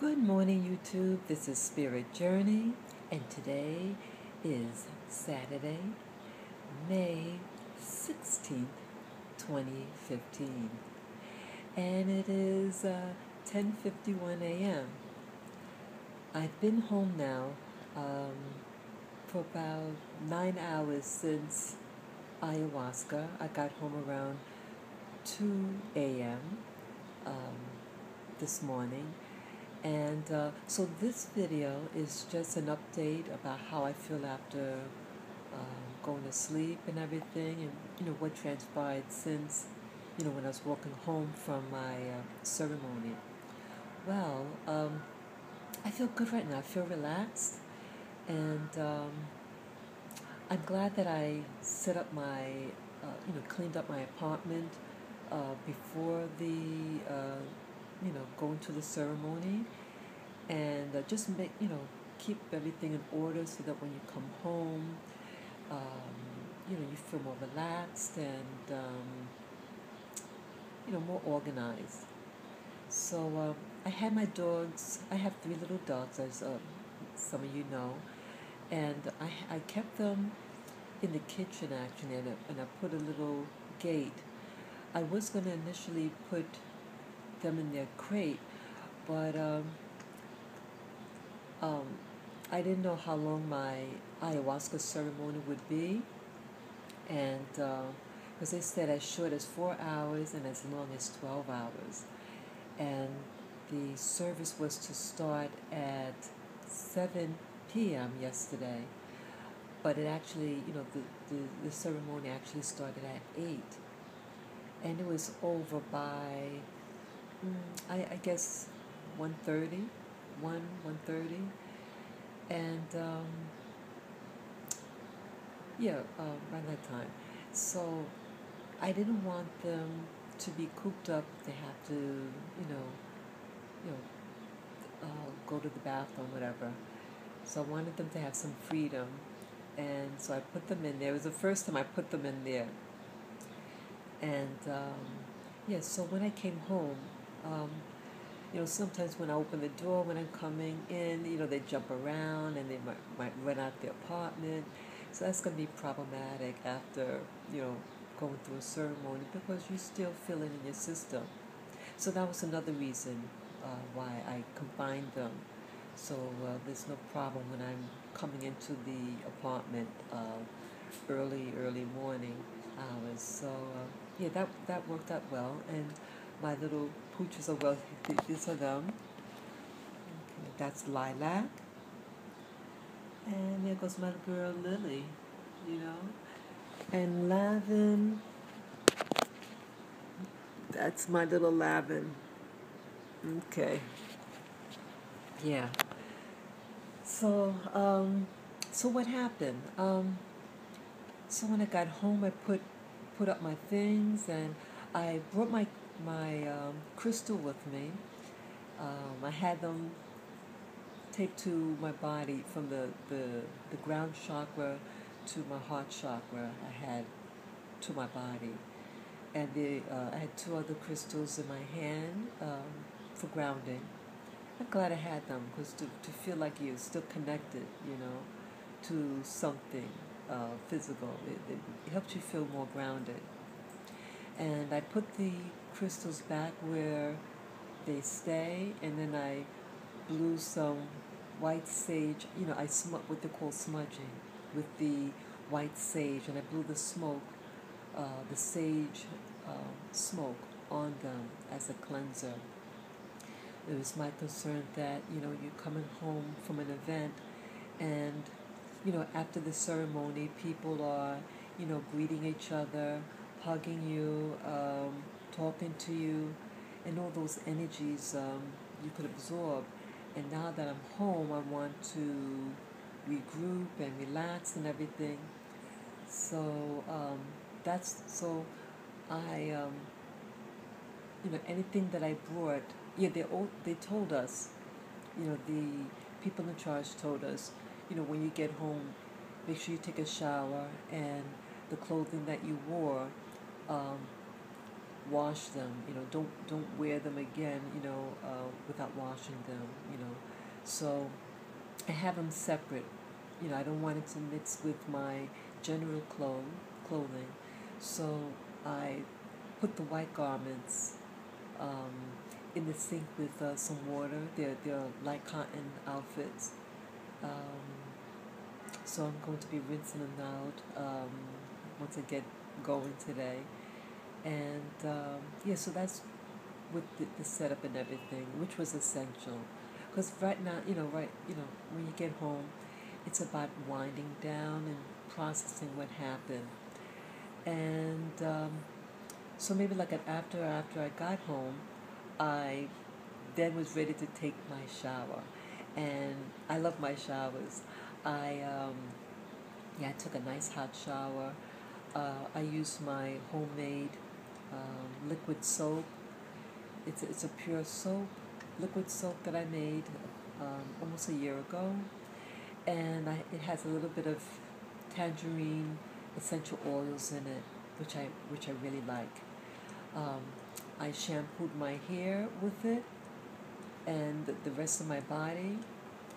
Good morning, YouTube. This is Spirit Journey, and today is Saturday, May 16th, 2015, and it is 10:51 a.m. I've been home now um, for about 9 hours since Ayahuasca. I got home around 2 a.m. Um, this morning. And so this video is just an update about how I feel after going to sleep and everything, and what transpired since when I was walking home from my ceremony. Well, I feel good right now. I feel relaxed, and I'm glad that I set up my cleaned up my apartment before the going to the ceremony, and just make keep everything in order so that when you come home, you feel more relaxed and more organized. So I had my dogs. I have 3 little dogs, as some of you know, and I kept them in the kitchen actually, and I put a little gate. I was going to initially put them in their crate, but um, I didn't know how long my ayahuasca ceremony would be, and because they said as short as 4 hours and as long as 12 hours, and the service was to start at 7 p.m. yesterday, but it actually, the ceremony actually started at 8, and it was over by, I guess, 1:30, 1:30, and around that time. So I didn't want them to be cooped up. They have to, you know, go to the bathroom, whatever. So I wanted them to have some freedom, and so I put them in there. It was the first time I put them in there, and so when I came home, sometimes when I open the door when I'm coming in, they jump around and they might run out the apartment. So that's going to be problematic after, going through a ceremony, because you still feel it in your system. So that was another reason why I combined them. So there's no problem when I'm coming into the apartment early morning hours. So that worked out well. And my little pooches are well. These are them. Okay, that's Lilac, and there goes my girl Lily. And Lavin. That's my little Lavin. Okay. Yeah. So so what happened? So when I got home, I put up my things, and I brought my crystal with me. I had them taped to my body from the ground chakra to my heart chakra. I had to my body, and I had 2 other crystals in my hand for grounding. I'm glad I had them, because to feel like you're still connected, to something physical, it helps you feel more grounded. And I put the crystals back where they stay, and then I blew some white sage. I what they call smudging with the white sage, and I blew the smoke, the sage smoke on them as a cleanser. It was my concern that you're coming home from an event, and after the ceremony, people are greeting each other, hugging you, talking to you, and all those energies you could absorb. And now that I'm home, I want to regroup and relax and everything. So that's so I anything that I brought. Yeah, they told us, the people in charge told us, when you get home, make sure you take a shower, and the clothing that you wore, wash them. Don't wear them again. Without washing them. So I have them separate. I don't want it to mix with my general clothing. So I put the white garments um, in the sink with some water. They're light cotton outfits. Um, so I'm going to be rinsing them out once I get going today. And yeah, so that's with the setup and everything, which was essential. Because right now, when you get home, it's about winding down and processing what happened. And so maybe like after I got home, I then was ready to take my shower. And I love my showers. I took a nice hot shower. I used my homemade liquid soap. It's a pure soap, liquid soap that I made almost a year ago, and it has a little bit of tangerine essential oils in it, which I really like. Um, I shampooed my hair with it, and the rest of my body,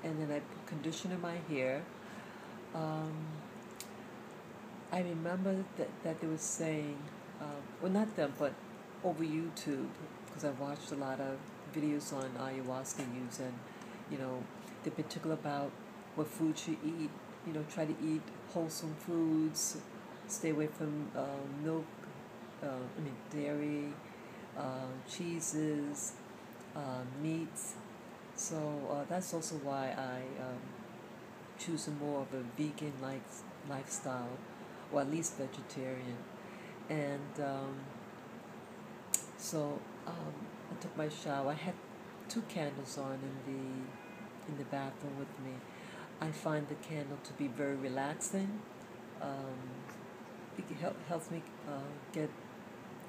and then I put conditioner in my hair. Um, I remember that they were saying, well, not them, but over YouTube, because I watched a lot of videos on ayahuasca use, and they're particular about what foods you eat. Try to eat wholesome foods, stay away from milk, dairy, cheeses, meats. So that's also why I choose more of a vegan-like lifestyle, or at least vegetarian. And I took my shower. I had 2 candles on in the bathroom with me. I find the candle to be very relaxing. It helps me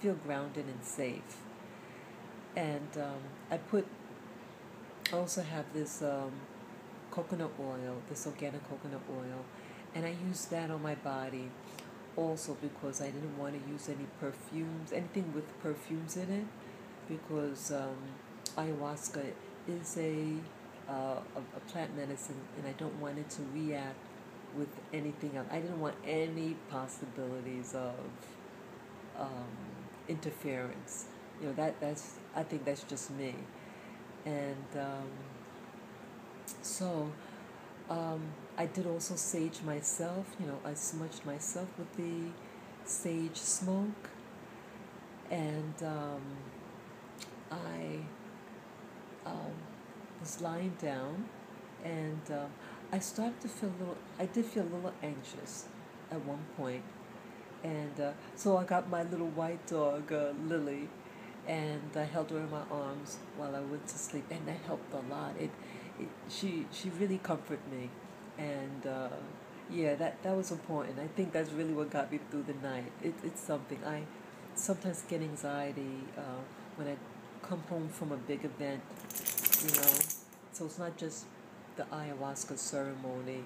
feel grounded and safe. And I also have this coconut oil, this organic coconut oil, and I use that on my body also because I didn't want to use any perfumes, anything with perfumes in it, because ayahuasca is a plant medicine, and I don't want it to react with anything else. I didn't want any possibilities of interference. That's I think that's just me, and so I did also sage myself. I smudged myself with the sage smoke, and I was lying down, and I started to feel I did feel a little anxious at one point, and so I got my little white dog, Lily, and I held her in my arms while I went to sleep, and that helped a lot. She really comforted me, and yeah, that was important. I think that's really what got me through the night. It's something. I sometimes get anxiety when I come home from a big event, so it's not just the ayahuasca ceremony,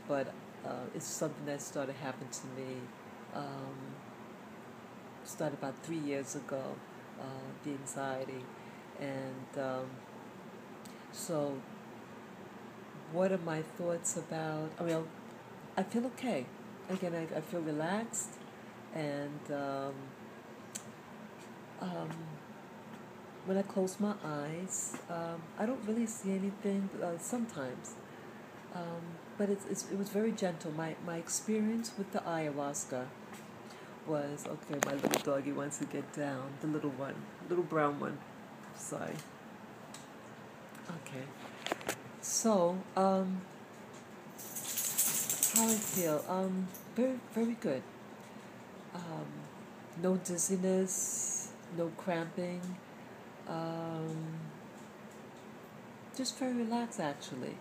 but it's something that started happening to me. Started about 3 years ago, the anxiety, and so what are my thoughts about? I feel okay. Again, I feel relaxed, and when I close my eyes, I don't really see anything sometimes, but it was very gentle. My experience with the ayahuasca was, okay, my little doggy wants to get down, the little one, little brown one, sorry. Okay, so how I feel, very, very good. No dizziness, no cramping, just very relaxed actually.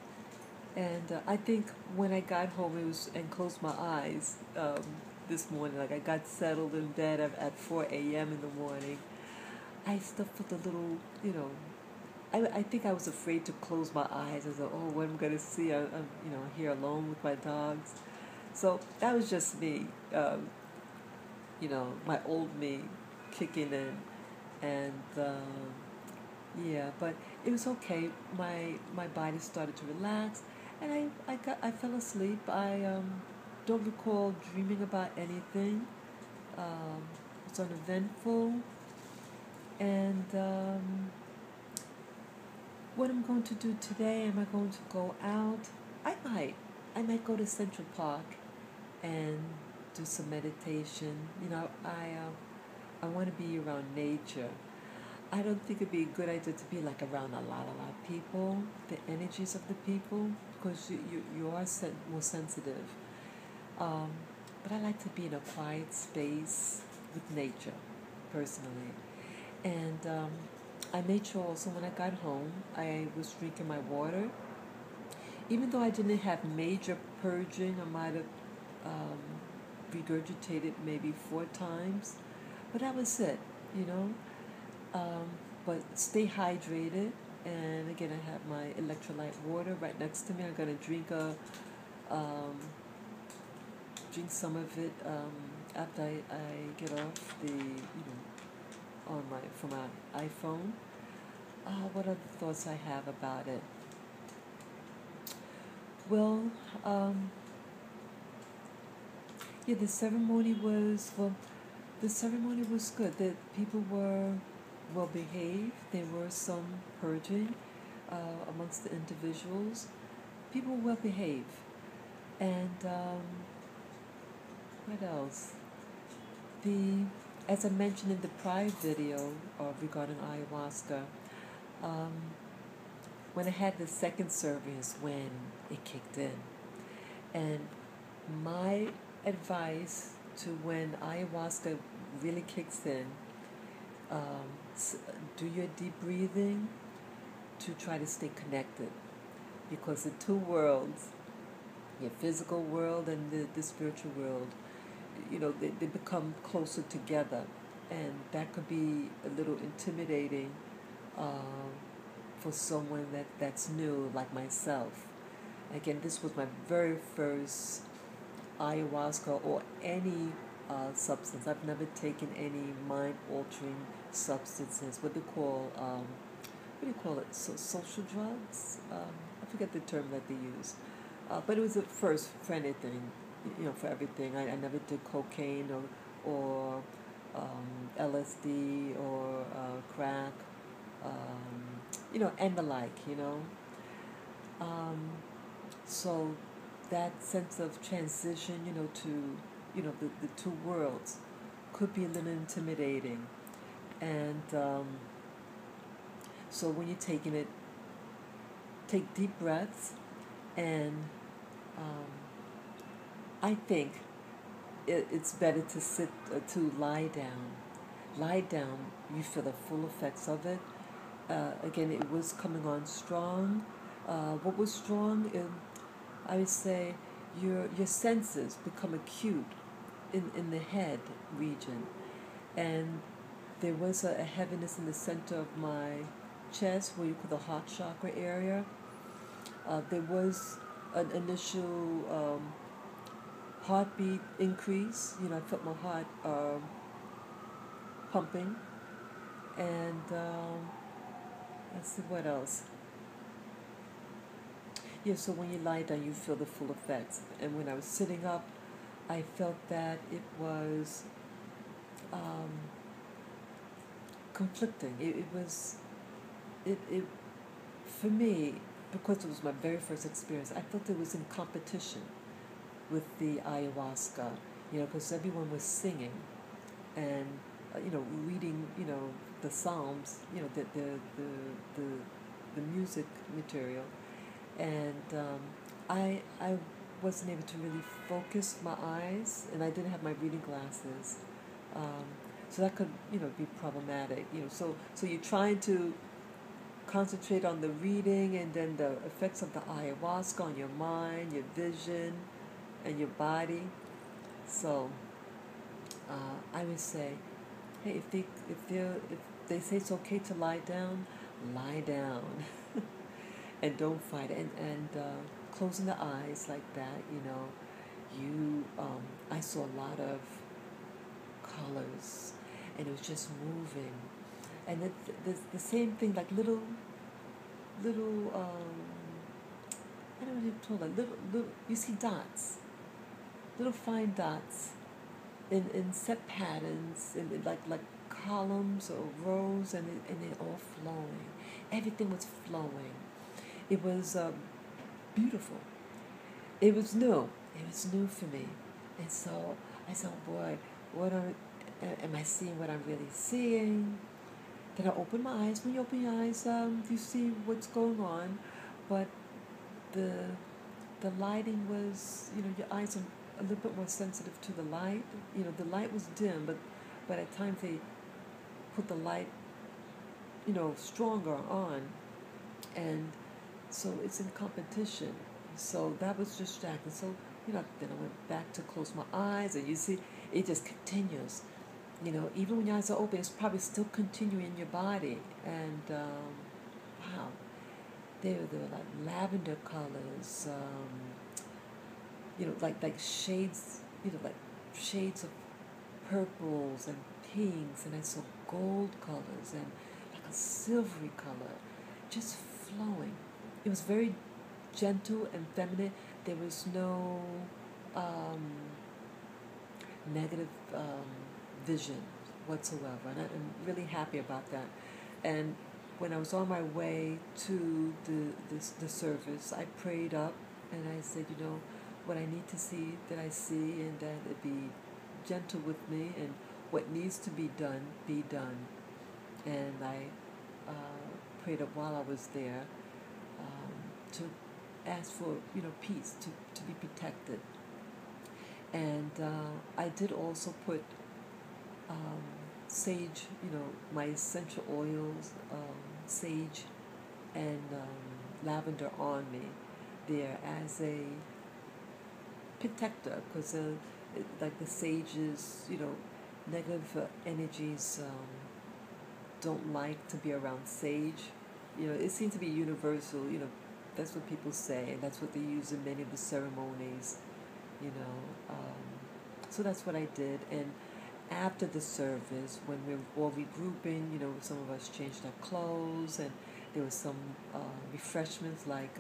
And I think when I got home and closed my eyes this morning, like I got settled in bed at 4 a.m. in the morning, I still felt a little, I think I was afraid to close my eyes. I was like, oh, what am I going to see? I'm here alone with my dogs. So that was just me, my old me, kicking in, and yeah, but it was okay. My body started to relax, and I fell asleep. I don't recall dreaming about anything. It's uneventful, and what I'm going to do today? Am I going to go out? I might. I might go to Central Park and do some meditation. I want to be around nature. I don't think it'd be a good idea to be like around a lot of people, the energies of the people, because you are more sensitive. Um, but I like to be in a quiet space with nature, personally. And I made sure also when I got home, I was drinking my water. Even though I didn't have major purging, I might have regurgitated maybe 4 times, but that was it, you know. Um, but stay hydrated, and again, I have my electrolyte water right next to me. I'm gonna um, drink some of it after I get off on my from my iPhone. What other thoughts I have about it? Well, yeah, the ceremony was good. The people were well behaved. There were some purging amongst the individuals. People were well behaved, and what else? The As I mentioned in the prior video regarding ayahuasca, um, when I had the second service, when it kicked in, and my advice to when ayahuasca really kicks in, um, do your deep breathing to try to stay connected, because the two worlds, your physical world and the spiritual world, they become closer together, and that could be a little intimidating um, for someone that's new like myself. Again, this was my very first ayahuasca or any substance. I've never taken any mind-altering substances. What do you call it? Social drugs? I forget the term that they use. But it was a first for anything, for everything. I never did cocaine or LSD or crack, and the like. Um, so that sense of transition, to, the two worlds could be a little intimidating. And so when you're taking it, take deep breaths, and um, I think it's better to to lie down. Lie down, you feel the full effects of it. Again, it was coming on strong. What was strong? I would say your senses become acute in the head region, and there was a heaviness in the center of my chest, where you call the heart chakra area. There was an initial heartbeat increase. I felt my heart pumping, and let's see what else. Yeah, so when you lie down, you feel the full effects. And when I was sitting up, I felt that it was um, conflicting. It for me, because it was my very first experience, I felt it was in competition with the ayahuasca, because everyone was singing and, reading, the psalms, the music material, and I wasn't able to really focus my eyes, and I didn't have my reading glasses, so that could be problematic. So you're trying to concentrate on the reading, and then the effects of the ayahuasca on your mind, your vision, and your body. So I would say, hey, if they say it's okay to lie down, lie down. And don't fight it. And closing the eyes like that, I saw a lot of colors, and it was just moving. And the same thing, like little, I don't know what you call it, little, you see dots, little fine dots in set patterns, like columns or rows, and they're all flowing. Everything was flowing. It was beautiful. It was new. It was new for me. And so I said, oh boy, am I seeing what I'm really seeing? Then I opened my eyes. When you open your eyes, you see what's going on. But the lighting was, your eyes are a little bit more sensitive to the light. The light was dim, but at times they put the light, stronger on. And so it's in competition. So that was distracting. So, then I went back to close my eyes, and you see, it just continues. Even when your eyes are open, it's probably still continuing in your body. And, wow, they were like lavender colors, like shades, like shades of purples and pinks, and I saw gold colors and like a silvery color, just flowing. It was very gentle and feminine. There was no negative vision whatsoever, and I'm really happy about that. And when I was on my way to the service, I prayed up and I said, what I need to see, that I see, and that it be gentle with me, and what needs to be done, be done. And I prayed up while I was there to ask for, peace, to be protected. And I did also put sage, my essential oils, sage and lavender on me there as a protector, because like the sages, negative energies don't like to be around sage. It seems to be universal. That's what people say, and that's what they use in many of the ceremonies. So that's what I did. And after the service, when we were all regrouping, some of us changed our clothes, and there was some refreshments like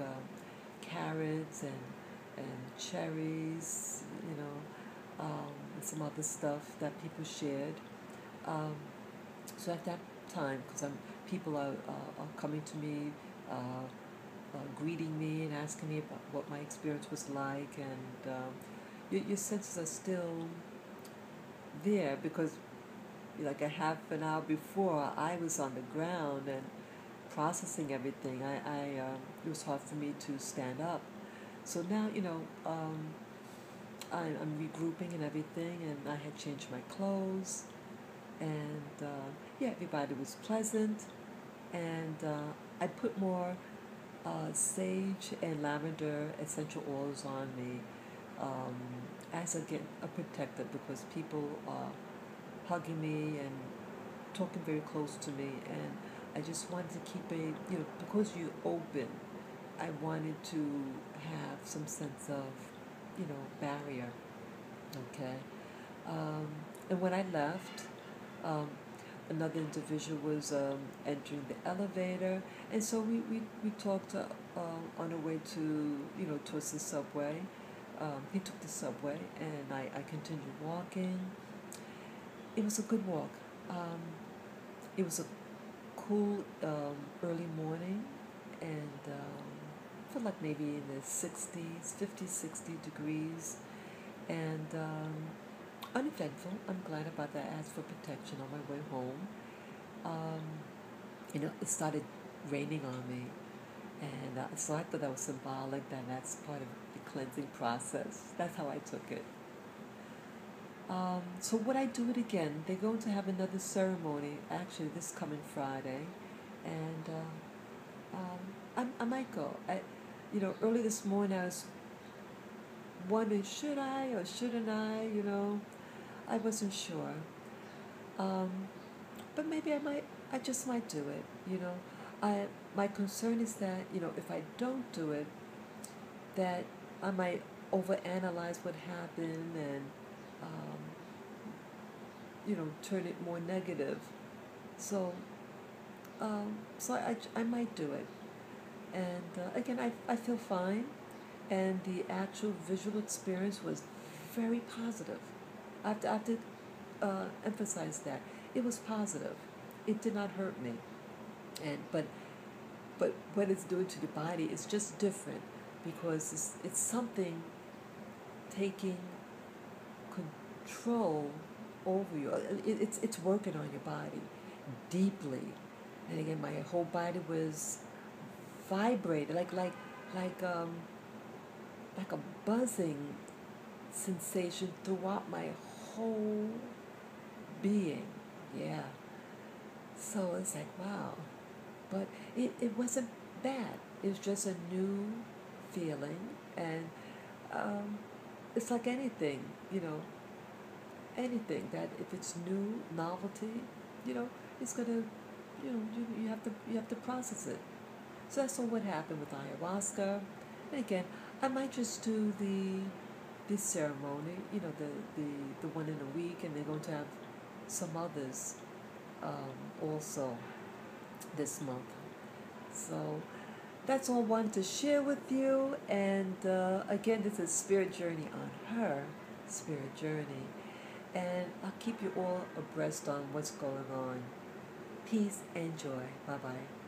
carrots and cherries, and some other stuff that people shared. So at that time, because people are coming to me, greeting me and asking me about what my experience was like, and your senses are still there, because like a half an hour before, I was on the ground and processing everything. It was hard for me to stand up. So now, I'm regrouping and everything, and I had changed my clothes, and everybody was pleasant, and I put more sage and lavender essential oils on me, as again a protector, because people are hugging me and talking very close to me, and I just wanted to keep because you open, I wanted to have some sense of barrier. Okay. And when I left, another individual was entering the elevator, and so we talked on our way to towards the subway. He took the subway, and I continued walking. It was a good walk. It was a cool early morning, and felt like maybe in the 60s, 50, 60 degrees, and uneventful. I'm glad about that. I asked for protection on my way home. It started raining on me, and so I thought that was symbolic, that that's part of the cleansing process. That's how I took it. So would I do it again? They're going to have another ceremony, actually, this coming Friday, and I might go. Early this morning I was wondering, should I or shouldn't I? I wasn't sure. But maybe I just might do it. My concern is that if I don't do it, that I might overanalyze what happened, and turn it more negative. So, I might do it. And again, I feel fine. And the actual visual experience was very positive. I have to emphasize that. It was positive. It did not hurt me. But what it's doing to your body is just different because it's something taking control over you. It's working on your body deeply, and again, my whole body was vibrated like a buzzing sensation throughout my whole being. Yeah. So it's like wow, but it wasn't bad. It was just a new feeling, and um, it's like anything, anything that if it's new novelty, you know, it's gonna, you have to process it. So that's all what happened with ayahuasca. And again, I might just do the ceremony, the one in a week, and they're going to have some others also this month. So that's all I wanted to share with you. And again, this is Spirit Journey on her Spirit Journey. And I'll keep you all abreast on what's going on. Peace and joy. Bye-bye.